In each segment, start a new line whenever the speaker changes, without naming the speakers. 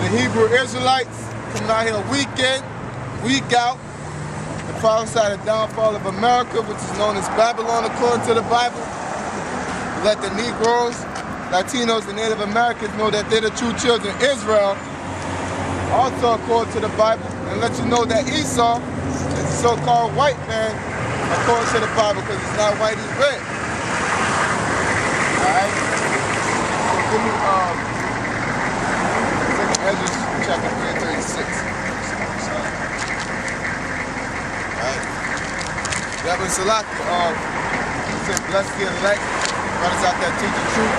the Hebrew Israelites coming out here week in, week out, to prophesy the downfall of America, which is known as Babylon according to the Bible. Let the Negroes, Latinos, and Native Americans know that they're the true children of Israel, also according to the Bible, and let you know that Esau is a so-called white man according to the Bible, because he's not white, he's red. Alright? So give me Ezra chapter 3 and 36. Alright? Rabbi Salaki, he said, blessed be the elect, brothers out there teach the truth.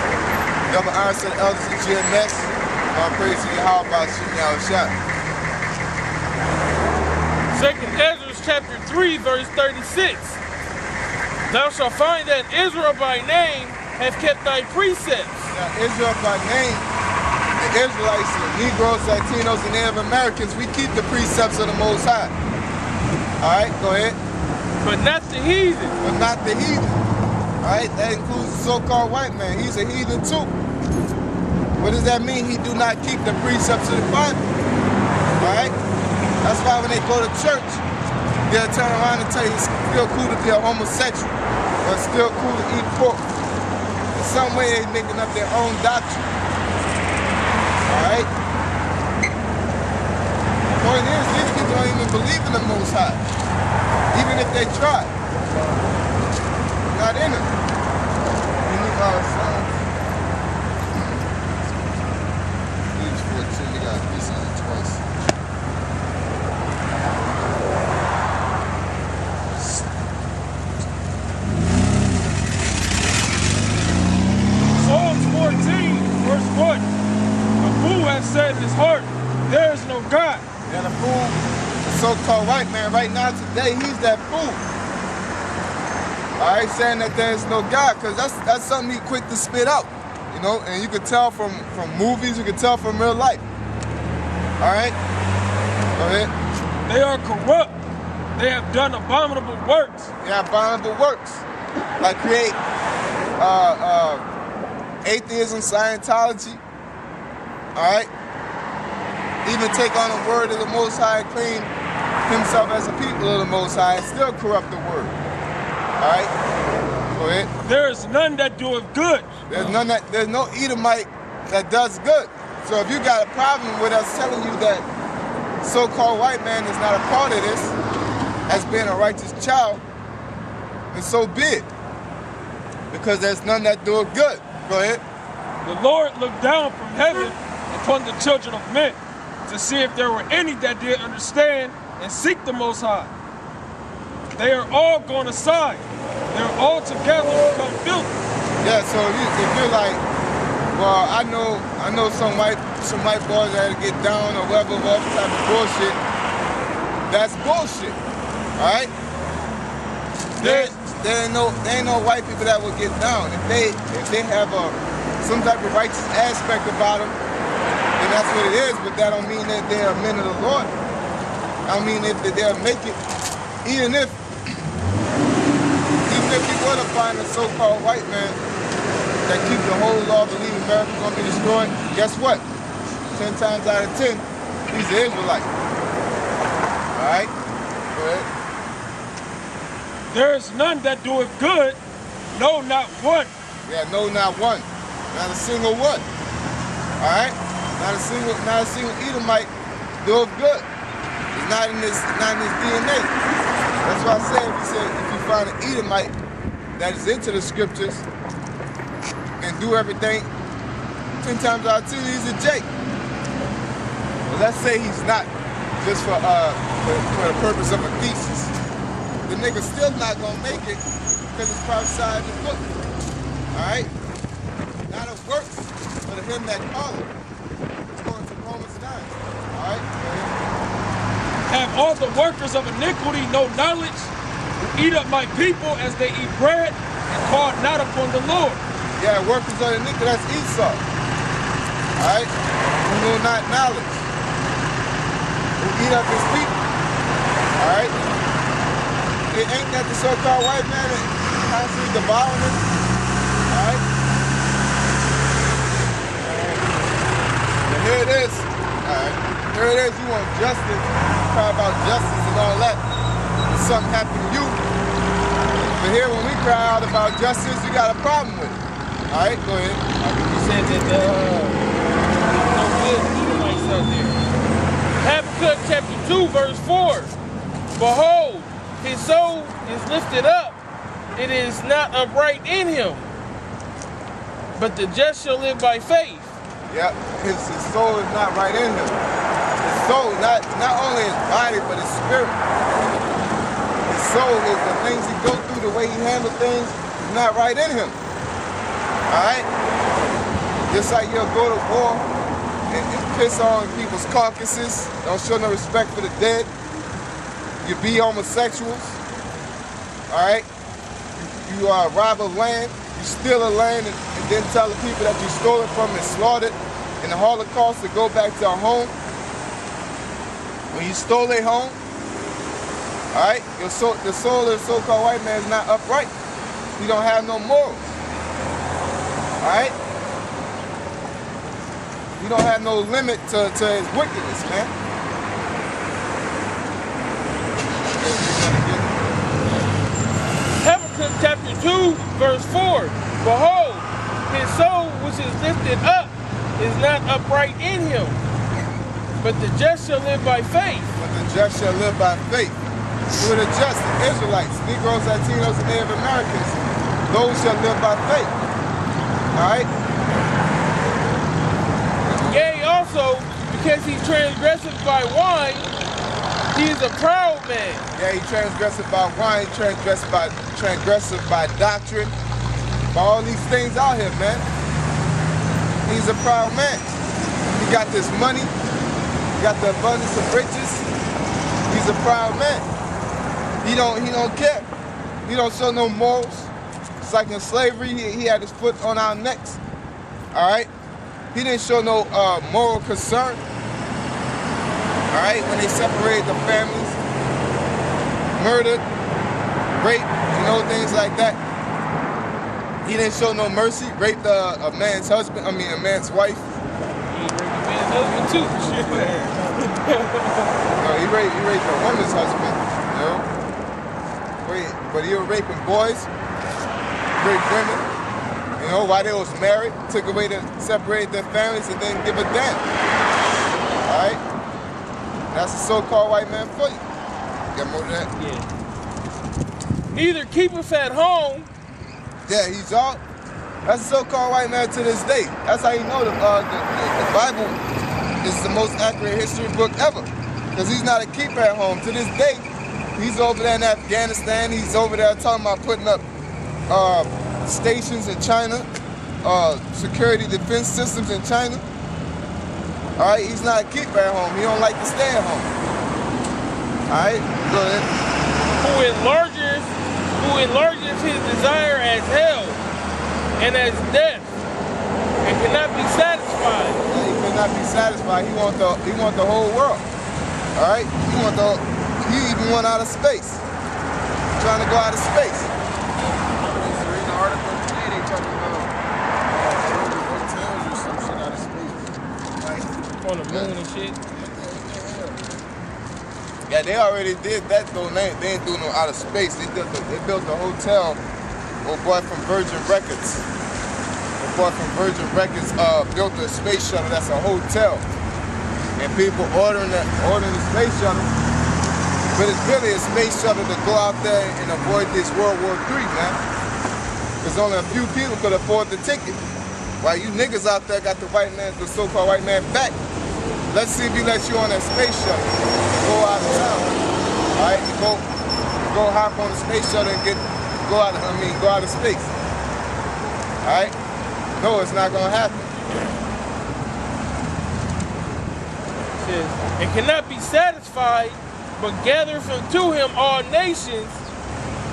Double honor to the elders of GMS. All praise to Yahweh by shooting out a shot.
2nd Ezra chapter 3 verse 36. Thou shalt find that Israel by name hath kept thy precepts.
Now Israel by name, the Israelites, the Negroes, Latinos, and Native Americans, we keep the precepts of the Most High. Alright, go ahead.
But not the heathen.
But not the heathen. Alright, that includes the so-called white man. He's a heathen too. What does that mean? He do not keep the precepts of the Bible. Alright? That's why when they go to church, they'll turn around and tell you it's still cool to be a homosexual, or it's still cool to eat pork. In some way they're making up their own doctrine. Alright? The point is, these people don't even believe in the Most High. Even if they try. Not in it. You need Psalms. Page 14, you got this on it twice.
Psalms 14 verse 1. A fool has said in his heart, there is no God.
And a fool, the so-called white man right now today, he's that fool. Alright, saying that there is no God, because that's something he quick to spit out. You know, and you can tell from movies, you can tell from real life. Alright? Go ahead.
They are corrupt. They have done abominable works.
Yeah, abominable works. Like create atheism, Scientology. Alright? Even take on the word of the Most High and claim himself as a people of the Most High and still corrupt the word. Alright? Go ahead.
There is none that doeth good.
There's no Edomite that does good. So if you got a problem with us telling you that so-called white man is not a part of this, as being a righteous child, then so be it. Because there's none that do it good. Go ahead.
The Lord looked down from heaven upon the children of men to see if there were any that did understand and seek the Most High. They are all gone aside. They're all together become filthy.
Yeah, so if you're like, well, I know some white boys that get down or whatever type of bullshit. That's bullshit. Alright? There ain't no white people that will get down. If they have some type of righteous aspect about them, then that's what it is, but that don't mean that they are men of the Lord. I mean if they'll make it, even if you were to find a so-called white man that keep the whole law, believe America's gonna be destroyed, guess what? 10 times out of 10, he's an Israelite. Alright? Go ahead.
There is none that doeth good, no, not one.
Yeah, no, not one. Not a single one. Alright? Not a single Edomite doeth good. It's not in his DNA. That's why I said, if you find an Edomite that is into the scriptures and do everything, 10 times out of 10, he's a Jake. But let's say he's not, just for the purpose of a thesis. The nigga's still not gonna make it because it's prophesied in the book. Alright? Not of works, but of him that calleth. It's going to Romans 9. Alright?
Have all the workers of iniquity no knowledge, who eat up my people as they eat bread, and call not upon the Lord.
Yeah, workers of iniquity, that's Esau. Alright? Who know not knowledge. Who eat up his people. Alright? Ain't that the so-called white man that constantly devouring him? Alright? And here it is. Alright. Here it is, you want justice, you cry about justice and all that. If something happened to you. But here, when we cry out about justice, you got a problem with it. All right, go ahead.
You said that there's no good Edomites out there. Habakkuk chapter 2, verse 4. Behold, his soul is lifted up. It is not upright in him. But the just shall live by faith.
Yep, his soul is not right in him. His soul, not only his body, but his spirit. His soul is the things he goes through, the way he handles things, is not right in him. Alright? Just like you'll go to war and piss on people's carcasses, don't show no respect for the dead. You be homosexuals. Alright? You rob a land, you steal a land and then tell the people that you stole it from and slaughtered in the Holocaust to go back to a home. When you stole their home, alright, the soul of the so-called white man is not upright. He don't have no morals. Alright? He don't have no limit to his wickedness, man.
Habakkuk chapter 2, verse 4. Behold, his soul which is lifted up is not upright in him, but the just shall live by faith.
But the just shall live by faith. Who are the just? The Israelites, Negroes, Latinos, and Native Americans. Those shall live by faith. Alright?
Yea, also, because he transgresseth by wine, he is a proud man.
Yeah, he transgresseth by wine, he transgresseth by doctrine, by all these things out here, man. He's a proud man. He got this money, he got the abundance of riches. He's a proud man. He don't care. He don't show no morals. It's like in slavery, he had his foot on our necks. Alright? He didn't show no moral concern. Alright? When they separated the families, murdered, rape, things like that. He didn't show no mercy, raped a man's husband, a man's wife.
He raped a man's husband too.
No, he raped a woman's husband, But he was raping boys, raped women, while they was married, took away separated their families and didn't give a damn. Alright? That's the so-called white man for you. Got more than that?
Yeah. Either keepeth at home.
Yeah, he's all. That's the so-called white man to this day. That's how you know the Bible is the most accurate history book ever. Because he's not a keeper at home. To this day, he's over there in Afghanistan. He's over there talking about putting up stations in China, security defense systems in China. All right, he's not a keeper at home. He don't like to stay at home. All right, go ahead.
Who enlarges his desire as hell and as death, and cannot be satisfied.
Yeah, he cannot be satisfied. He want the whole world. All right, he even went out of space. Trying to go out of space.
Reading the article today, they talking about hotels or some shit out of space.
On the moon and shit.
Yeah, they already did that though. They ain't doing no out of space. They built a hotel. Old boy from Virgin Records. Old boy from Virgin Records built a space shuttle that's a hotel. And people ordering the space shuttle. But it's really a space shuttle to go out there and avoid this World War III, man. Because only a few people could afford the ticket. While you niggas out there got the so-called white man back. Let's see if he lets you on that space shuttle. Go out of town. Alright, you go hop on the space shuttle and go out of space. Alright? No, it's not gonna happen.
It says, and cannot be satisfied, but gathereth unto him all nations,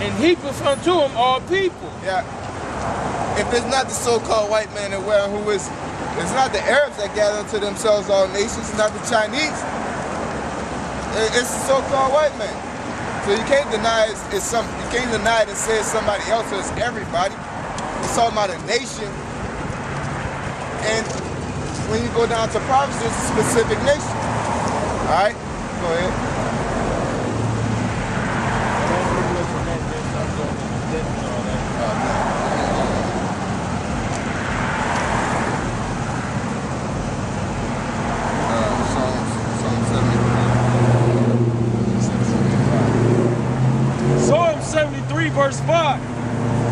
and heapeth unto him all people.
Yeah. If it's not the so-called white man that it's not the Arabs that gather to themselves all nations, it's not the Chinese. It's the so-called white man. So you can't deny you can't deny it and say it's somebody else or it's everybody. It's talking about a nation. And when you go down to province, it's a specific nation. All right, go ahead.
Psalm 73 verse 5.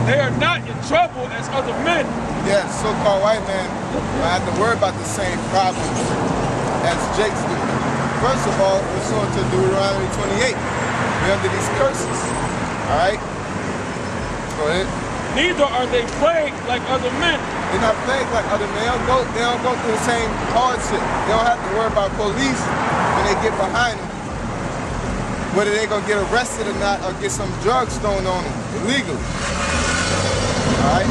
They are not in trouble as other men.
Yeah, the so-called white man don't have to worry about the same problems as Jake's do. First of all, we're going to Deuteronomy 28. We're under these curses. All right? Go ahead.
Neither are they plagued like other men.
They're not plagued like other men. They don't go through the same hardship. They don't have to worry about police when they get behind them, whether they're going to get arrested or not, or get some drugs thrown on them illegally. All right?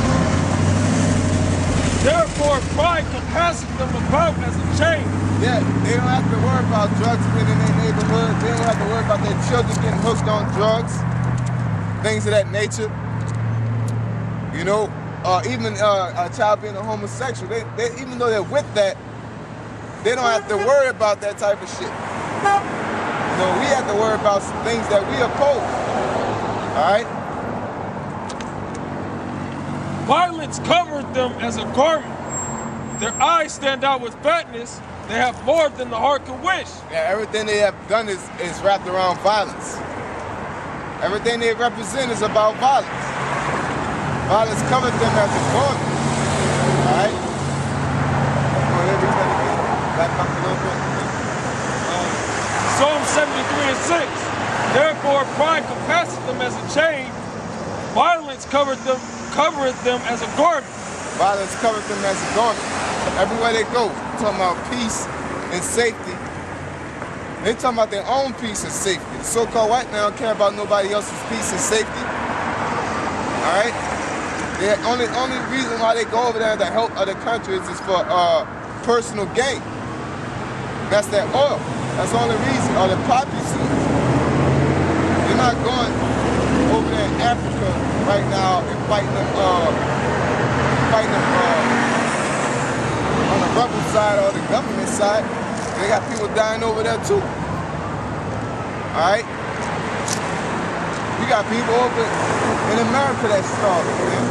Therefore, pride compasses them about as a chain.
Yeah, they don't have to worry about drugs being in their neighborhood. They don't have to worry about their children getting hooked on drugs, things of that nature. You know, even a child being a homosexual, they even though they're with that, they don't have to worry about that type of shit. You know, we have to worry about some things that we oppose. All right?
Violence covered them as a garment. Their eyes stand out with fatness. They have more than the heart can wish.
Yeah, everything they have done is wrapped around violence. Everything they represent is about violence. Violence covered them as a garment. All right? Back up a little bit.
Psalm 73 and 6. Therefore, pride compasses them as a chain. Violence covereth them as a garment.
Violence covers them as a garment. Everywhere they go, talking about peace and safety. They talking about their own peace and safety. The so-called white man don't care about nobody else's peace and safety. All right? The only reason why they go over there to help other countries is for personal gain. That's their oil. That's the only reason. Or the poppy seeds. They're not going over there in Africa right now and fighting them on the rebel side or the government side. They got people dying over there too. Alright? We got people over in America that's starving, man.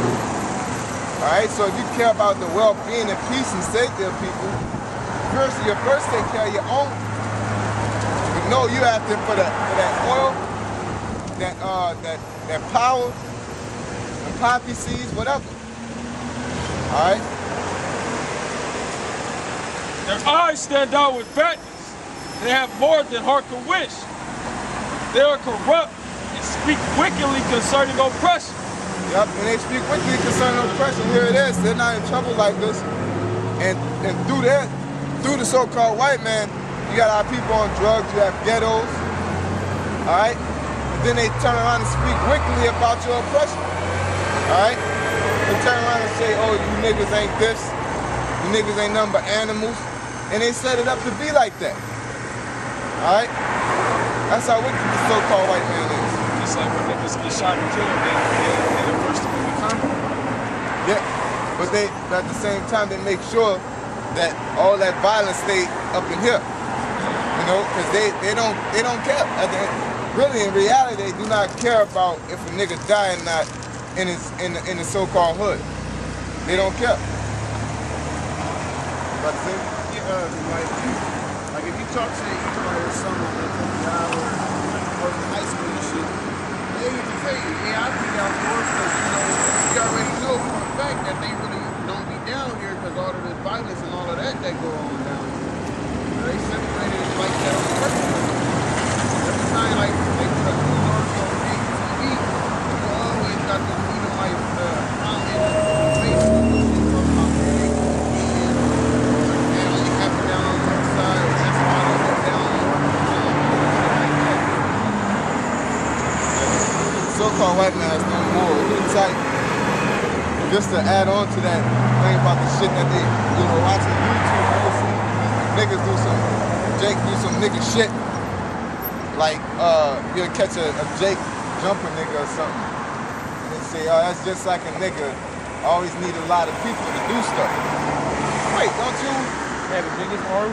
Alright, so if you care about the well-being and peace and safety of people, you first take care of your own. But no, you have to for that oil, that power, the poppy seeds, whatever. Alright?
Their eyes stand out with fatness. They have more than heart can wish. They are corrupt and speak wickedly concerning oppression.
Yep, and they speak wickedly concerning oppression. Here it is. They're not in trouble like this. And through the so-called white man, you got our people on drugs, you have ghettos. Alright? And then they turn around and speak wickedly about your oppression. Alright? They turn around and say, oh, you niggas ain't this. You niggas ain't nothing but animals. And they set it up to be like that. Alright? That's how wicked the so-called white man is.
Just like when niggas get shot and killed, they're the first to be common.
Yeah, but at the same time, they make sure that all that violence stay up in here. You know, because they don't care. Really, in reality, they do not care about if a nigga die or not in the so-called hood. They don't care. About to say?
Like if you talk to someone that was in high school and shit, they used to say, yeah, I be down for work because, you already know for a fact that they really don't be down here because all of this violence and all of that go on down here. They separated it like that on purpose. Every time, like, they put a news article on TV, you always got this Edomite comment on Facebook talking about the only happen down on one side, or that's why they go down on like that.
So-called white man is no more. It's like, just to add on to that thing about the shit that they, watching YouTube, niggas do Jake do some nigga shit. Like, you'll catch a Jake jumping nigga or something. And they say, oh, that's just like a nigga. Always need a lot of people to do stuff. Wait, don't you have a nigga's arm?